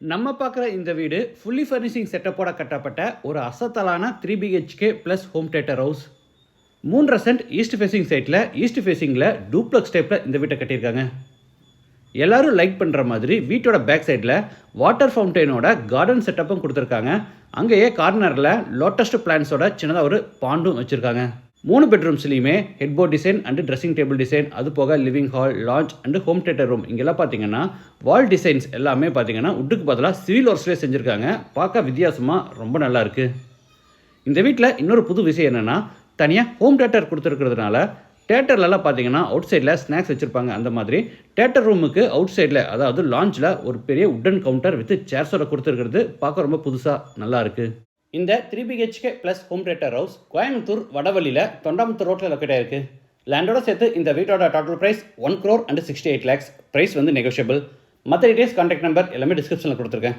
நம்ம பார்க்குற இந்த வீடு ஃபுல்லி ஃபர்னிஷிங் செட்டப்போட கட்டப்பட்ட ஒரு அசத்தலான 3 BHK plus home theatre house. 3 cent east facing சைட்டில் ஈஸ்ட் ஃபேசிங்கில் டூப்ளக்ஸ் டைப்பில் இந்த வீட்டை கட்டியிருக்காங்க. எல்லாரும் லைக் பண்ணுற மாதிரி வீட்டோட பேக் சைடில் வாட்டர் ஃபவுண்டெயினோட கார்டன் செட்டப்பும் கொடுத்துருக்காங்க. அங்கேயே கார்னரில் லோட்டஸ்ட் பிளான்ஸோட சின்னதாக ஒரு பாண்டும் வச்சுருக்காங்க. 3 பெட்ரூம்ஸ்லையுமே headboard design and dressing table design, அது போக living hall, lounge and home theatre room இங்கெல்லாம் பார்த்தீங்கன்னா வால் டிசைன்ஸ் எல்லாமே பார்த்தீங்கன்னா உட்டுக்கு பதிலாக சிவில் ஒர்க்ஸ்லேயே செஞ்சுருக்காங்க. பார்க்க வித்தியாசமாக ரொம்ப நல்லா இருக்குது. இந்த வீட்டில் இன்னொரு புது விஷயம் என்னென்னா, தனியாக ஹோம் தியேட்டர் கொடுத்துருக்கிறதுனால தியேட்டர்லலாம் பார்த்தீங்கன்னா அவுட் சைடில் ஸ்நாக்ஸ் வச்சுருப்பாங்க. அந்த மாதிரி தியேட்டர் ரூமுக்கு அவுட் சைடில், அதாவது லான்ச்சில் ஒரு பெரிய உட்டன் கவுண்டர் வித் சேர்ஸோட கொடுத்துருக்கிறது பார்க்க ரொம்ப புதுசாக நல்லா இருக்குது. இந்த 3 BHK plus home theatre house Coimbatore வடவழியில் தொண்டாமுத்தூர் ரோட்டில் லொக்கேட் ஆயிருக்கு. லேண்டோட சேர்த்து இந்த வீட்டோட total price 1 crore and 68 lakhs. Price வந்து நெகோஷியபிள். மற்ற டீடைல்ஸ் கான்டாக்ட் நம்பர் எல்லாமே டிஸ்கிரிப்ஷனில் கொடுத்துருக்கேன்.